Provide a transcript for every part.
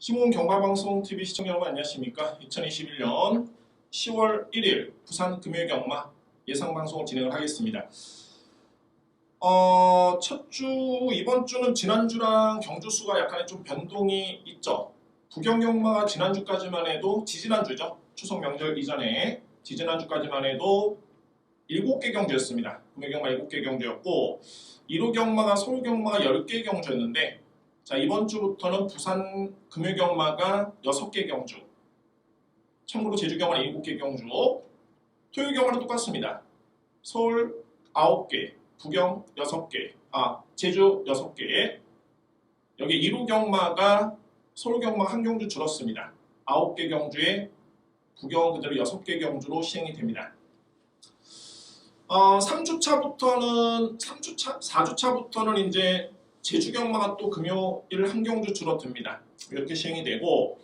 시모은 경마방송 TV 시청자 여러분 안녕하십니까? 2021년 10월 1일 부산 금요경마 예상방송을 진행을 하겠습니다. 첫 주, 이번 주는 지난주랑 경주수가 약간의 좀 변동이 있죠. 부경경마가 지난주까지만 해도 지지난주죠. 추석 명절 이전에 지지난주까지만 해도 7개 경주였습니다. 금요경마 7개 경주였고 1호 경마가 서울경마가 10개 경주였는데 자, 이번 주부터는 부산 금요경마가 6개 경주, 참고로 제주경마는 7개 경주, 토요경마는 똑같습니다. 서울 9개, 부경 6개, 제주 6개, 여기 1호 경마가 서울경마 한 경주 줄었습니다. 9개 경주에 부경 그대로 6개 경주로 시행이 됩니다. 4주차부터는 이제 제주경마가 또 금요일 한 경주 줄어듭니다. 이렇게 시행이 되고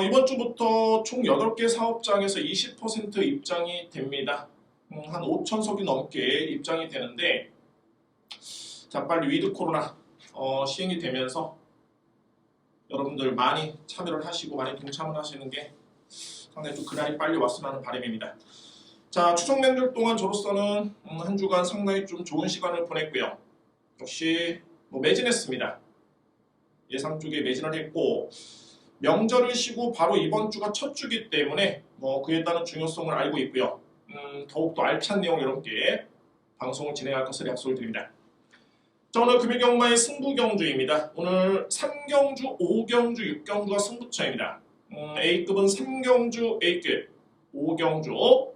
이번 주부터 총 8개 사업장에서 20% 입장이 됩니다. 한 5,000석이 넘게 입장이 되는데 자, 빨리 위드 코로나 시행이 되면서 여러분들 많이 참여를 하시고 많이 동참을 하시는 게 상당히 좀 그날이 빨리 왔으면 하는 바람입니다. 자, 추석 명절 동안 저로서는 한 주간 상당히 좀 좋은 시간을 보냈고요. 역시 매진했습니다. 예상 쪽에 매진을 했고 명절을 쉬고 바로 이번 주가 첫 주기 때문에 그에 따른 중요성을 알고 있고요. 더욱더 알찬 내용 여러분께 방송을 진행할 것을 약속을 드립니다. 자, 오늘 금요경마의 승부경주입니다. 오늘 3경주, 5경주, 6경주가 승부처입니다. A급은 3경주 A급, 5경주,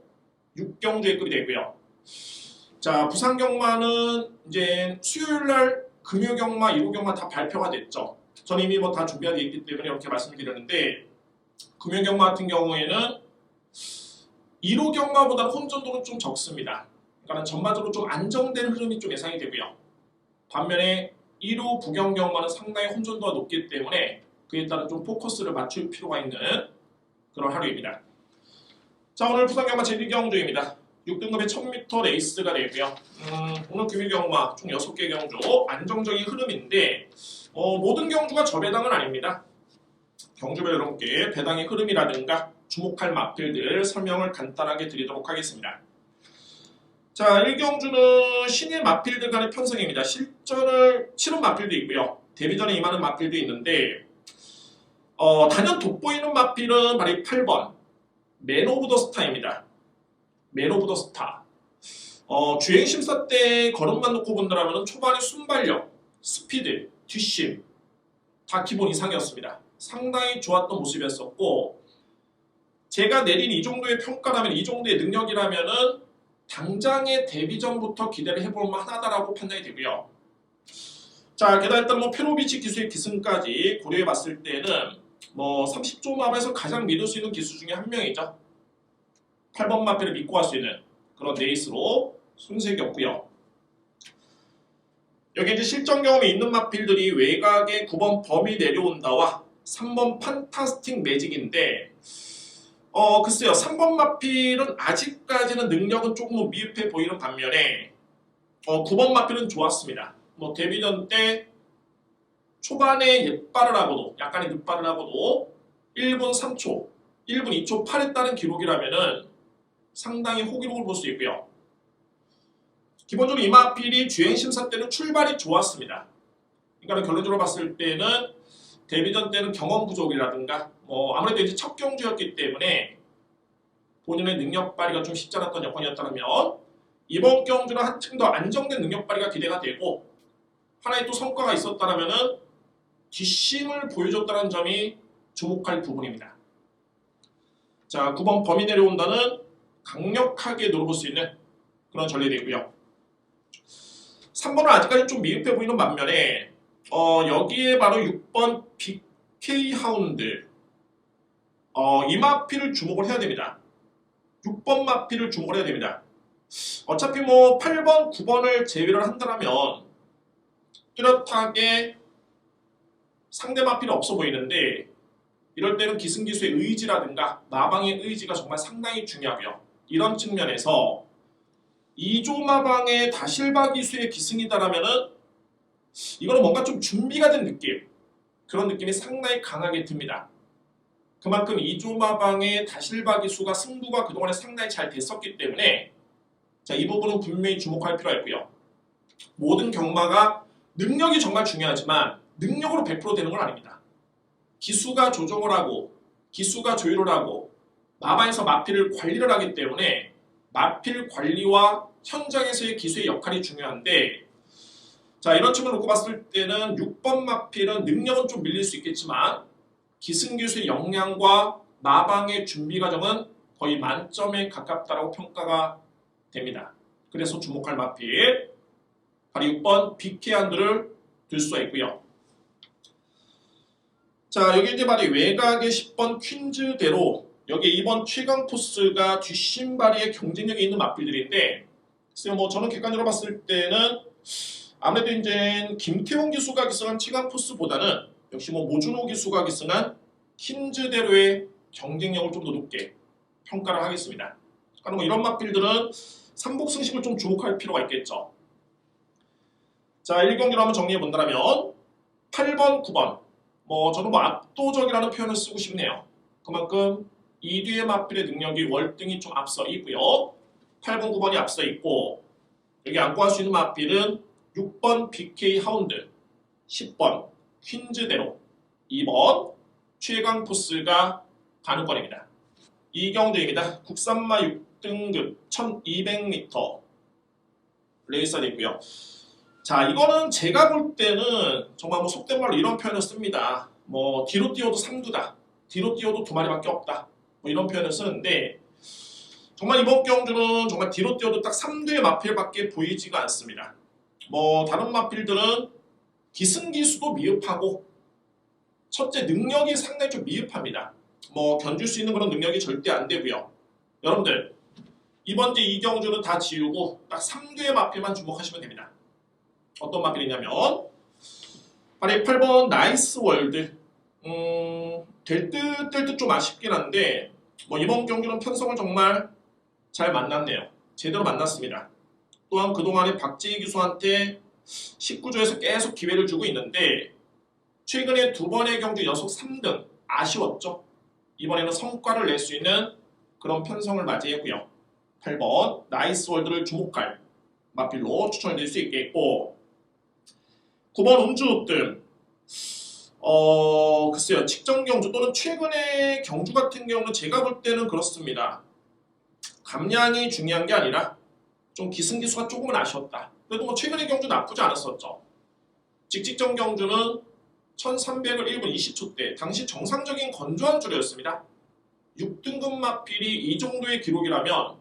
6경주 A급이 되고요. 자, 부산경마는 이제 수요일날 금요경마, 1호 경마 다 발표가 됐죠. 저는 이미 다 준비가 되어 있기 때문에 이렇게 말씀을 드렸는데 금요경마 같은 경우에는 1호 경마보다 혼전도는 좀 적습니다. 그러니까 전반적으로 좀 안정된 흐름이 좀 예상이 되고요. 반면에 1호 부경경마는 상당히 혼전도가 높기 때문에 그에 따른 좀 포커스를 맞출 필요가 있는 그런 하루입니다. 자, 오늘 부산경마 제주경주입니다. 6등급의 1000m 레이스가 되고요. 오늘 금요경마 총 6개 경주 안정적인 흐름인데 모든 경주가 저배당은 아닙니다. 경주별 여러분께 배당의 흐름이라든가 주목할 마필들 설명을 간단하게 드리도록 하겠습니다. 자, 1경주는 신의 마필들 간의 편성입니다. 실전을 치른 마필도 있고요. 데뷔전에 임하는 마필도 있는데 단연 돋보이는 마필은 바로 8번 맨 오브 더 스타입니다. 맨 오브 더 스타. 주행심사 때 걸음만 놓고 본다면 초반에 순발력, 스피드, 뒷심 다 기본 이상이었습니다. 상당히 좋았던 모습이었었고 제가 내린 이 정도의 평가라면 이 정도의 능력이라면 당장의 데뷔전부터 기대를 해볼 만하다라고 판단이 되고요. 자, 게다가 일단 페로비치 기수의 기승까지 고려해 봤을 때는 30조 마법에서 가장 믿을 수 있는 기수 중에 한 명이죠. 8번 마필을 믿고 할 수 있는 그런 레이스로 손색이었고요. 여기 이제 실전 경험이 있는 마필들이 외곽에 9번 범위 내려온다와 3번 판타스틱 매직인데 글쎄요. 3번 마필은 아직까지는 능력은 조금 미흡해 보이는 반면에 9번 마필은 좋았습니다. 데뷔전 때 초반에 옛발을 하고도 약간의 늦발을 하고도 1분 3초, 1분 2초 8했다는 기록이라면은 상당히 호기록을 볼 수 있고요. 기본적으로 이 마필이 주행심사 때는 출발이 좋았습니다. 그러니까 결론적으로 봤을 때는 데뷔전 때는 경험 부족이라든가 아무래도 이제 첫 경주였기 때문에 본인의 능력 발휘가 좀 쉽지 않았던 여건이었다면 이번 경주는 한층 더 안정된 능력 발휘가 기대가 되고 하나의 또 성과가 있었다면 뒷심을 보여줬다는 점이 주목할 부분입니다. 자, 9번 범위 내려온다는 강력하게 노려볼 수 있는 그런 전례되고요. 3번은 아직까지 좀 미흡해 보이는 반면에 여기에 바로 6번 BK 하운드 이 마필을 주목을 해야 됩니다. 6번 마필을 주목을 해야 됩니다. 어차피 8번, 9번을 제외를 한다면 뚜렷하게 상대 마필이 없어 보이는데 이럴 때는 기승기수의 의지라든가 마방의 의지가 정말 상당히 중요하고요. 이런 측면에서 2조 마방의 다실바 기수의 기승이다라면은 이거는 뭔가 좀 준비가 된 느낌, 그런 느낌이 상당히 강하게 듭니다. 그만큼 이조마방의 다실바 기수가 승부가 그동안에 상당히 잘 됐었기 때문에 자, 이 부분은 분명히 주목할 필요가 있고요. 모든 경마가 능력이 정말 중요하지만 능력으로 100% 되는 건 아닙니다. 기수가 조정을 하고 기수가 조율을 하고 마방에서 마필을 관리를 하기 때문에 마필 관리와 현장에서의 기수의 역할이 중요한데 자, 이런 측면을 놓고 봤을 때는 6번 마필은 능력은 좀 밀릴 수 있겠지만 기승기수의 역량과 마방의 준비 과정은 거의 만점에 가깝다고 평가가 됩니다. 그래서 주목할 마필 바로 6번 BK한두를 둘 수가 있고요. 자, 여기 이제 말이 외곽의 10번 퀸즈대로 여기 2번 최강포스가 뒷심바리의 경쟁력이 있는 마필들인데 글쎄요, 뭐 저는 객관적으로 봤을 때는 아무래도 이제 김태용 기수가 기승한 최강포스보다는 역시 뭐 모준호 기수가 기승한 퀸즈대로의 경쟁력을 좀 더 높게 평가를 하겠습니다. 그러니까 뭐 이런 마필들은 삼복승식을 좀 주목할 필요가 있겠죠. 자, 1경기로 한번 정리해 본다면 8번, 9번 뭐 저는 뭐 압도적이라는 표현을 쓰고 싶네요. 그만큼 이 뒤의 마필의 능력이 월등히 좀 앞서 있고요. 8번, 9번이 앞서 있고 여기 안고할 수 있는 마필은 6번 BK 하운드, 10번 퀸즈대로, 2번 최강포스가 가능권입니다. 이경주입니다. 국산마 6등급 1200m 레이스가 있고요. 자, 이거는 제가 볼 때는 정말 뭐 속된 말로 이런 표현을 씁니다. 뭐 뒤로 뛰어도 3두다. 뒤로 뛰어도 2마리밖에 없다. 뭐 이런 표현을 쓰는데 정말 이번 경주는 정말 뒤로 뛰어도 딱 3두의 마필밖에 보이지가 않습니다. 뭐 다른 마필들은 기승기수도 미흡하고 첫째 능력이 상당히 좀 미흡합니다. 뭐 견줄 수 있는 그런 능력이 절대 안 되고요. 여러분들 이번 주 이경주는 다 지우고 딱 3두의 마필만 주목하시면 됩니다. 어떤 마필이냐면 바로 8번 나이스 월드 될 듯 될 듯 좀 아쉽긴 한데 뭐 이번 경기는 편성을 정말 잘 만났네요. 제대로 만났습니다. 또한 그동안에 박재희 기수한테 19조에서 계속 기회를 주고 있는데 최근에 두 번의 경주 연속 3등 아쉬웠죠. 이번에는 성과를 낼 수 있는 그런 편성을 맞이했고요. 8번 나이스 월드를 주목할 마필로 추천을 드릴 수 있겠고 9번 음주우뜸 글쎄요. 직전 경주 또는 최근의 경주 같은 경우는 제가 볼 때는 그렇습니다. 감량이 중요한 게 아니라 좀 기승기수가 조금은 아쉬웠다. 그래도 뭐 최근의 경주 나쁘지 않았었죠. 직직전 경주는 1300을 1분 20초대 당시 정상적인 건조한 주류였습니다. 6등급 마필이 이 정도의 기록이라면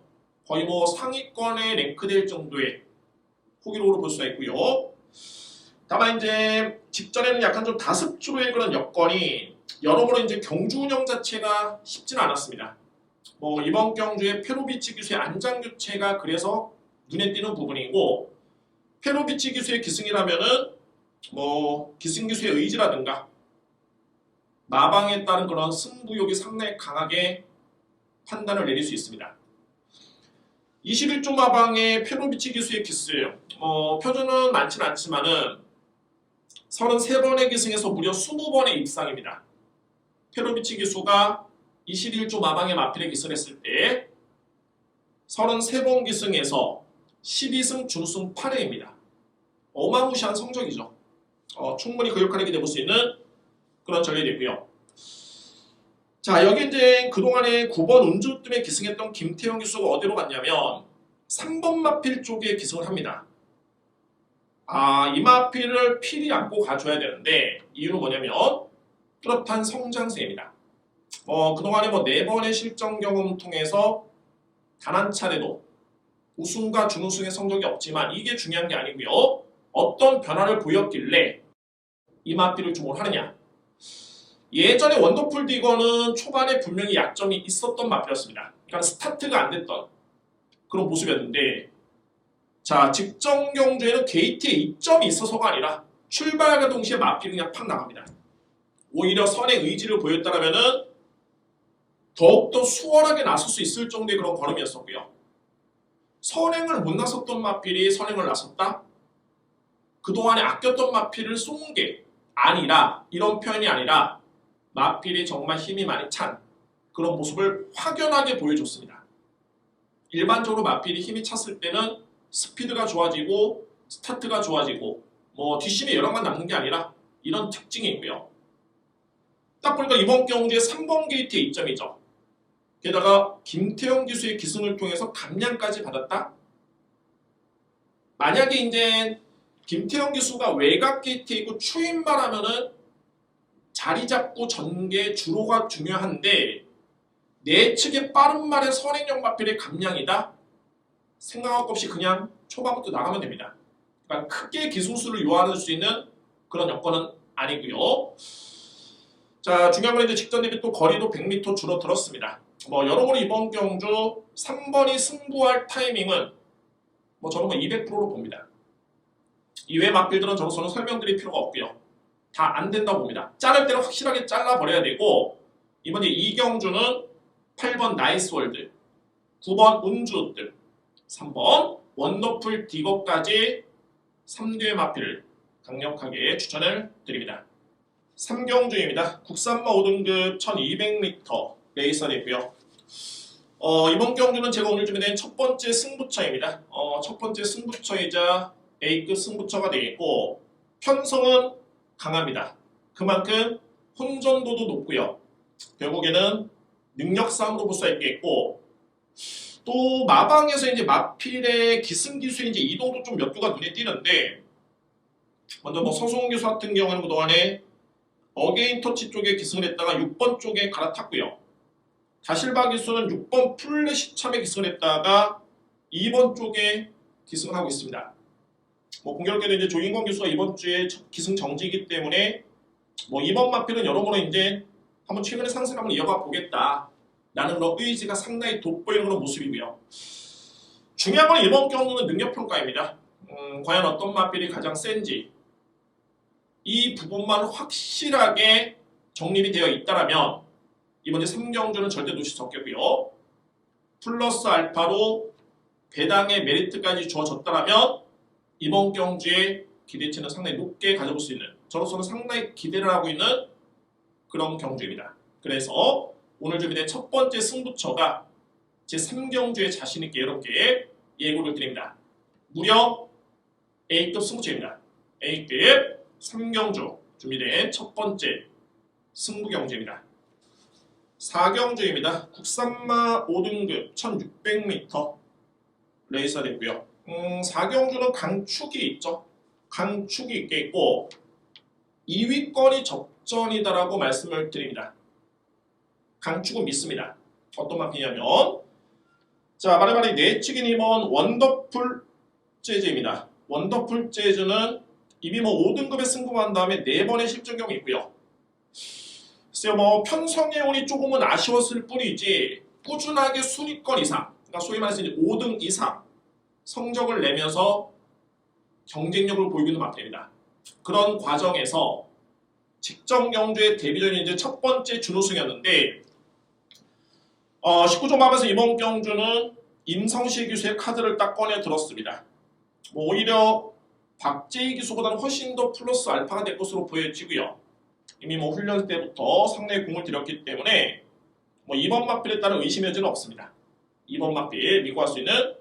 거의 뭐 상위권에 랭크될 정도의 호기록으로 볼 수가 있고요. 다만 이제 직전에는 약간 좀 다습주로의 그런 여건이 여러모로 이제 경주 운영 자체가 쉽지는 않았습니다. 뭐 이번 경주의 페로비치 기수의 안장 교체가 그래서 눈에 띄는 부분이고 페로비치 기수의 기승이라면은 뭐 기승 기수의 의지라든가 마방에 따른 그런 승부욕이 상당히 강하게 판단을 내릴 수 있습니다. 21조 마방의 페로비치 기수의 기스 표준은 많지는 않지만은 33번의 기승에서 무려 20번의 입상입니다. 페로비치 기수가 21조 마방의 마필에 기승을 했을 때 33번 기승에서 12승 준우승 8회입니다. 어마무시한 성적이죠. 충분히 그 역할을 기대해볼 수 있는 그런 전력이 되고요. 자, 여기 이제 그동안에 9번 운주뜸에 기승했던 김태형 기수가 어디로 갔냐면 3번 마필 쪽에 기승을 합니다. 이 마필을 필히 안고 가줘야 되는데 이유는 뭐냐면 뚜렷한 성장세입니다. 그동안에 뭐 4번의 실전 경험 통해서 단 한 차례도 우승과 준우승의 성적이 없지만 이게 중요한 게 아니고요. 어떤 변화를 보였길래 이 마필을 주목을 하느냐. 예전에 원더풀 디거는 초반에 분명히 약점이 있었던 마필이었습니다. 그러니까 스타트가 안 됐던 그런 모습이었는데 자, 직전 경주에는 게이트에 이점이 있어서가 아니라 출발과 동시에 마필이 그냥 팍 나갑니다. 오히려 선의 의지를 보였다면은 더욱더 수월하게 나설 수 있을 정도의 그런 걸음이었었고요. 선행을 못 나섰던 마필이 선행을 나섰다? 그동안에 아꼈던 마필을 쏜 게 아니라 이런 표현이 아니라 마필이 정말 힘이 많이 찬 그런 모습을 확연하게 보여줬습니다. 일반적으로 마필이 힘이 찼을 때는 스피드가 좋아지고 스타트가 좋아지고 뭐 뒷심이 여러만 남는 게 아니라 이런 특징이 있고요. 딱 보니까 이번 경주의 3번 게이트의 이점이죠. 게다가 김태형 기수의 기승을 통해서 감량까지 받았다? 만약에 이제 김태형 기수가 외곽 게이트에 있고 추임말 하면은 자리 잡고 전개 주로가 중요한데 내측의 빠른 말의 선행형 마필의 감량이다? 생각할 것 없이 그냥 초반부터 나가면 됩니다. 그러니까 크게 기술수를 요하는 수 있는 그런 여건은 아니고요. 자, 중요한 건 이제 직전 대비 또 거리도 100m 줄어들었습니다. 뭐 여러모로 이번 경주 3번이 승부할 타이밍은 뭐 저는 뭐 200%로 봅니다. 이외 마필들은 저로서는 설명드릴 필요가 없고요. 다 안 된다고 봅니다. 자를 때는 확실하게 잘라버려야 되고 이번 이 경주는 8번 나이스월드, 9번 운주우드, 3번 원더풀 디거까지 3대 마필을 강력하게 추천을 드립니다. 3경주입니다. 국산마 5등급 1200m 레이서이고요. 이번 경주는 제가 오늘 준비된 첫 번째 승부처입니다. 첫 번째 승부처이자 A급 승부처가 되겠고 편성은 강합니다. 그만큼 혼전도도 높고요. 결국에는 능력 싸움으로 볼 수 있겠고 또 마방에서 이제 마필의 기승 기수의 이제 이동도 좀 몇 개가 눈에 띄는데 먼저 뭐 서수홍 기수 같은 경우는 그동안에 어게인 터치 쪽에 기승을 했다가 6번 쪽에 갈아탔고요. 다실바 기수는 6번 플래시 참에 기승을 했다가 2번 쪽에 기승을 하고 있습니다. 뭐 공교롭게도 이제 조인권 기수가 이번 주에 기승 정지이기 때문에 뭐 이번 마필은 여러모로 이제 한번 최근의 상승을 한번 이어가 보겠다 라는 그런 의지가 상당히 돋보이는 그런 모습이고요. 중요한 건 이번 경우는 능력평가입니다. 과연 어떤 마필이 가장 센지 이 부분만 확실하게 정립이 되어 있다면 이번 3경주는 절대 놓칠 수 없겠고요. 플러스 알파로 배당의 메리트까지 주어졌다면 이번 경주의 기대치는 상당히 높게 가져볼 수 있는 저로서는 상당히 기대를 하고 있는 그런 경주입니다. 그래서 오늘 준비된 첫 번째 승부처가 제 3경주에 자신있게 여러분께 예고를 드립니다. 무려 A급 승부처입니다. A급 3경주 준비된 첫 번째 승부 경주입니다. 4경주입니다. 국산마 5등급 1600m 레이서 됐고요. 4경주는 강축이 있죠. 강축이 있겠고 2위권이 접전이다라고 말씀을 드립니다. 강축은 믿습니다. 어떤 마필이냐면 자 말해말이 내측인 이번 원더풀 재즈입니다. 원더풀 재즈는 이미 뭐 5등급에 승부한 다음에 4번의 실전 경험이 있고요. 글쎄요 뭐 편성의 운이 조금은 아쉬웠을 뿐이지 꾸준하게 순위권 이상 그러니까 소위 말해서 이제 5등 이상 성적을 내면서 경쟁력을 보이고 있는 마필입니다. 그런 과정에서 직전 경주의 데뷔전이 이제 첫 번째 준우승이었는데 19조 맘에서 이번 경주는 임성시 기수의 카드를 딱 꺼내 들었습니다. 뭐 오히려 박재희 기수보다는 훨씬 더 플러스 알파가 될 것으로 보여지고요. 이미 뭐 훈련 때부터 상당히 공을 들였기 때문에 뭐 이번 마필에 따른 의심의 여지는 없습니다. 이번 마필 믿고 할 수 있는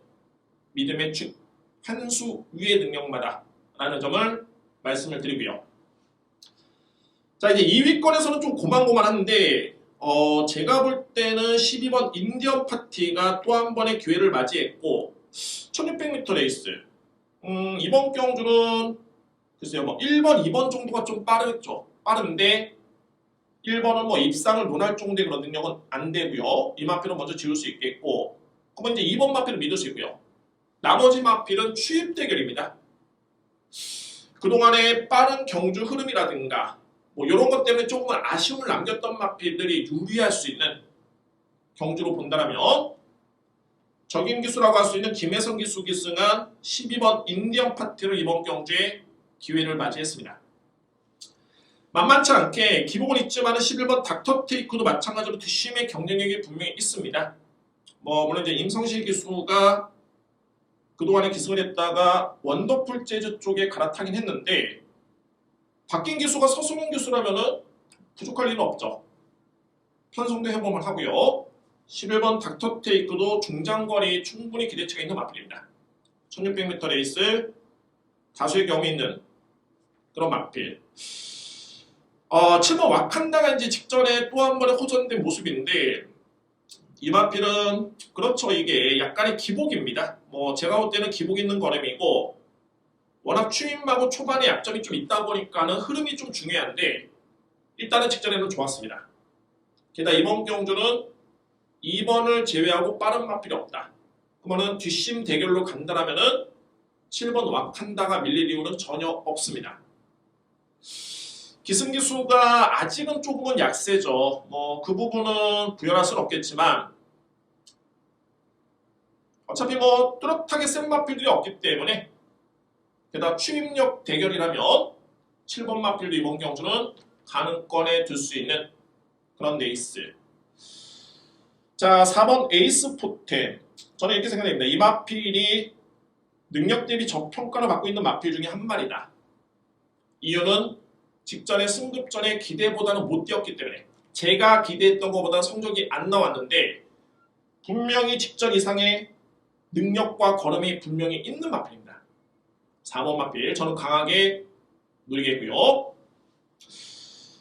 믿음의 축 한 수 위의 능력마다 라는 점을 말씀을 드리고요. 자 이제 2위권에서는 좀 고만고만한데 제가 볼 때는 12번 인디언 파티가 또 한 번의 기회를 맞이했고 1600m 레이스 이번 경주는 글쎄요 뭐 1번, 2번 정도가 좀 빠르죠. 빠른데 1번은 뭐 입상을 논할 정도의 그런 능력은 안 되고요. 이 마필은 먼저 지울 수 있겠고 그러면 이제 2번 마필은 믿을 수 있고요. 나머지 마필은 추입 대결입니다. 그동안의 빠른 경주 흐름이라든가 뭐 이런 것 때문에 조금은 아쉬움을 남겼던 마필들이 유리할 수 있는 경주로 본다면 적임 기수라고 할 수 있는 김혜성 기수 기승한 12번 인디언 파티를 이번 경주에 기회를 맞이했습니다. 만만치 않게 기복은 있지만 11번 닥터 테이크도 마찬가지로 뒷심의 경쟁력이 분명히 있습니다. 뭐 물론 이제 임성실 기수가 그동안에 기승을 했다가 원더풀 재즈 쪽에 갈아타긴 했는데 바뀐 기수가 서승훈 기수라면은 부족할 리는 없죠. 편성도 해보면 하고요. 11번 닥터테이크도 중장거리 충분히 기대치가 있는 마필입니다. 1600m 레이스 다수의 경험이 있는 그런 마필. 7번 와칸다가 이제 직전에 또 한 번에 호전된 모습인데 이 마필은 그렇죠. 이게 약간의 기복입니다. 뭐 제가 볼 때는 기복 있는 걸음이고 워낙 추임하고 초반에 약점이 좀 있다 보니까는 흐름이 좀 중요한데 일단은 직전에는 좋았습니다. 게다가 이번 경주는 2번을 제외하고 빠른 마필이 없다. 그러면은 뒷심 대결로 간다라면은 7번 와칸다가 밀릴 이유는 전혀 없습니다. 기승기수가 아직은 조금은 약세죠. 뭐 그 부분은 부연할 수는 없겠지만 어차피 뭐 뚜렷하게 센 마필들이 없기 때문에 게다가 추임력 대결이라면 7번 마필도 이번 경주는 가능권에 들 수 있는 그런 레이스. 자, 4번 에이스 포템. 저는 이렇게 생각합니다. 이 마필이 능력 대비 저평가를 받고 있는 마필 중에 한 마리다. 이유는 직전에 승급전에 기대보다는 못 뛰었기 때문에 제가 기대했던 것보다 성적이 안 나왔는데 분명히 직전 이상의 능력과 걸음이 분명히 있는 마필입니다. 4번 마필 저는 강하게 누리겠고요.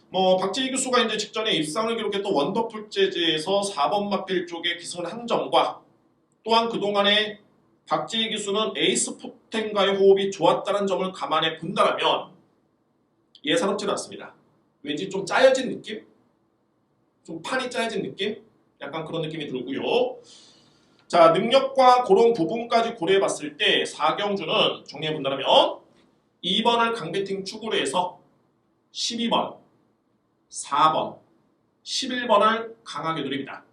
뭐 박재희 교수가 이제 직전에 입상을 기록했던 원더풀 재즈에서 4번 마필 쪽에 기승을 한 점과 또한 그동안에 박재희 교수는 에이스 포텐과의 호흡이 좋았다는 점을 감안해 본다면 예사롭지는 않습니다. 왠지 좀 짜여진 느낌? 좀 판이 짜여진 느낌? 약간 그런 느낌이 들고요. 자, 능력과 그런 부분까지 고려해 봤을 때 4경주는 정리해 본다면 2번을 강배팅 축으로 해서 12번, 4번, 11번을 강하게 누립니다.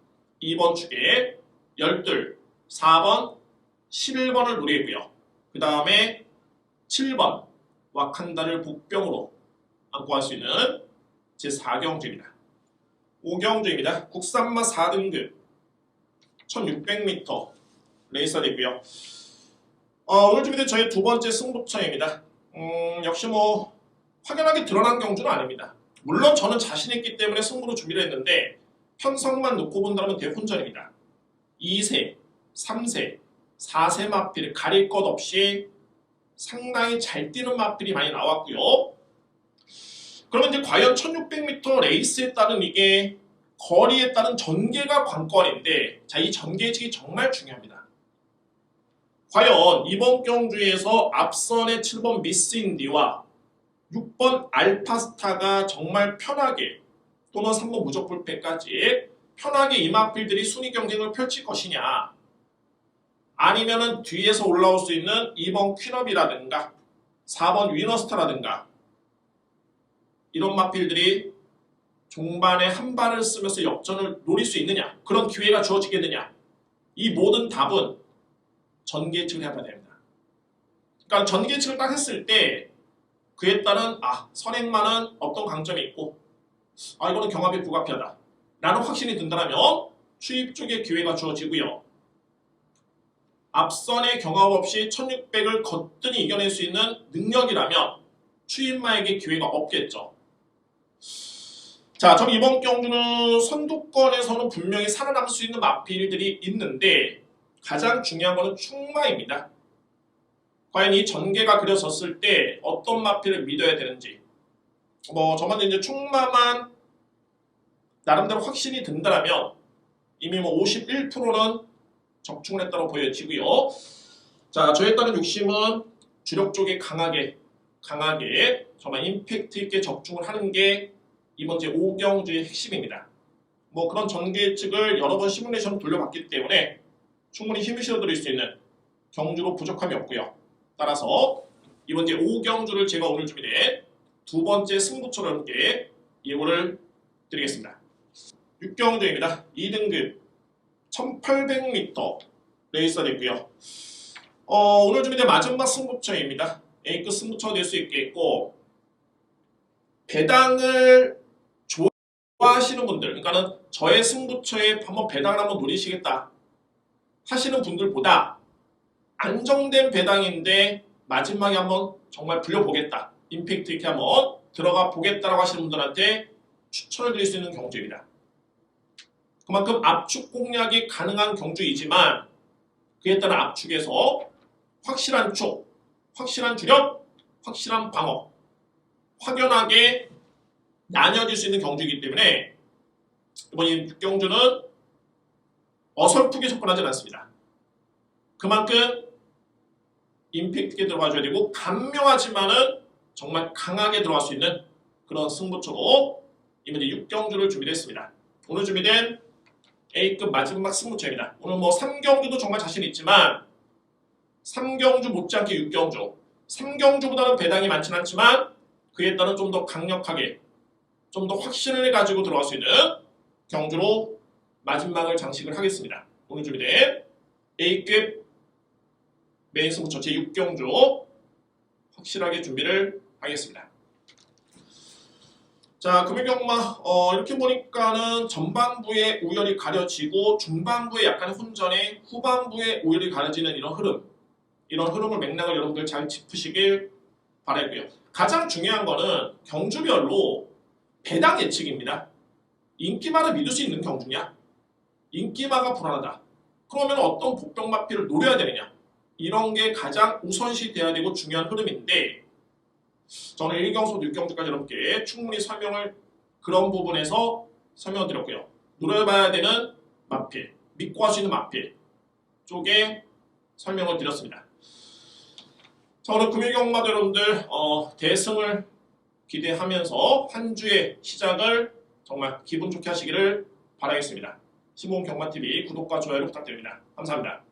2번 축에 12, 4번, 11번을 누리고요. 그 다음에 7번 와칸다를 복병으로 안고 할 수 있는 제4경주입니다. 5경주입니다. 국산마 4등급 1600m 레이서 되고요. 오늘 준비된 저희 두 번째 승부처입니다. 역시 뭐 확연하게 드러난 경주는 아닙니다. 물론 저는 자신있기 때문에 승부로 준비를 했는데 편성만 놓고 본다면 대혼전입니다. 2세, 3세, 4세 마필을 가릴 것 없이 상당히 잘 뛰는 마필이 많이 나왔고요. 그러면 이제 과연 1600m 레이스에 따른 이게 거리에 따른 전개가 관건인데 자, 이 전개 예측이 정말 중요합니다. 과연 이번 경주에서 앞선의 7번 미스인디와 6번 알파스타가 정말 편하게 또는 3번 무적불패까지 편하게 이 마필들이 순위 경쟁을 펼칠 것이냐 아니면은 뒤에서 올라올 수 있는 2번 퀸업이라든가 4번 위너스타라든가 이런 마필들이 종반에 한 발을 쓰면서 역전을 노릴 수 있느냐 그런 기회가 주어지겠느냐 이 모든 답은 전개 예측을 해봐야 됩니다. 그러니까 전개 예측을 딱 했을 때 그에 따른 선행만은 어떤 강점이 있고 이거는 경합에 불가피하다 라는 확신이 든다면 추입 쪽에 기회가 주어지고요. 앞선의 경합 없이 1600을 거뜬히 이겨낼 수 있는 능력이라면 추입마에게 기회가 없겠죠. 자, 저는 이번 경주는 선두권에서는 분명히 살아남을 수 있는 마필들이 있는데 가장 중요한 것은 충마입니다. 과연 이 전개가 그려졌을 때 어떤 마필을 믿어야 되는지 뭐 저만 이제 충마만 나름대로 확신이 든다면 이미 뭐 51%는 적중을 했다고 보여지고요. 자, 저에 따른 욕심은 주력 쪽에 강하게 정말 임팩트 있게 적중을 하는 게 이번 제 5경주의 핵심입니다. 뭐 그런 전개 예측을 여러 번 시뮬레이션을 돌려봤기 때문에 충분히 힘을 실어드릴 수 있는 경주로 부족함이 없고요. 따라서 이번 제 5경주를 제가 오늘 준비된 두 번째 승부처로 함께 예고를 드리겠습니다. 6경주입니다. 2등급 1800m 레이서 됐고요. 오늘 준비된 마지막 승부처입니다. A급 승부처가 될 수 있겠고 배당을 좋아하시는 분들 그러니까는 저의 승부처에 한번 배당을 한번 노리시겠다 하시는 분들보다 안정된 배당인데 마지막에 한번 정말 불려보겠다 임팩트 있게 한번 들어가 보겠다라고 하시는 분들한테 추천을 드릴 수 있는 경주입니다. 그만큼 압축 공략이 가능한 경주이지만 그에 따른 압축에서 확실한 촉, 확실한 주력, 확실한 방어, 확연하게 나뉘어질 수 있는 경주이기 때문에 이번 이 6경주는 어설프게 접근하지 않습니다. 그만큼 임팩트 있게 들어가줘야 되고 간명하지만은 정말 강하게 들어갈 수 있는 그런 승부처로 이번 6경주를 준비했습니다. 오늘 준비된 A급 마지막 승부처입니다. 오늘 뭐 3경주도 정말 자신 있지만 3경주 못지않게 6경주 3경주보다는 배당이 많진 않지만 그에 따른 좀 더 강력하게 좀 더 확신을 가지고 들어갈 수 있는 경주로 마지막을 장식을 하겠습니다. 오늘 준비된 A급 메인 승부처 제6경주 확실하게 준비를 하겠습니다. 자, 금융경마 이렇게 보니까는 전반부에 우열이 가려지고 중반부에 약간의 혼전에 후반부에 우열이 가려지는 이런 흐름을 맥락을 여러분들 잘 짚으시길 바라고요. 가장 중요한 거는 경주별로 배당 예측입니다. 인기마를 믿을 수 있는 경주냐? 인기마가 불안하다. 그러면 어떤 복병마피를 노려야 되느냐? 이런 게 가장 우선시 돼야 되고 중요한 흐름인데 저는 1경수부터 6경주까지 여러분께 충분히 설명을 그런 부분에서 설명을 드렸고요. 노려봐야 되는 마필, 믿고 할 수 있는 마필 쪽에 설명을 드렸습니다. 자, 오늘 금일경마도 여러분들 대승을 기대하면서 한 주의 시작을 정말 기분 좋게 하시기를 바라겠습니다. 신봉경마TV 구독과 좋아요를 부탁드립니다. 감사합니다.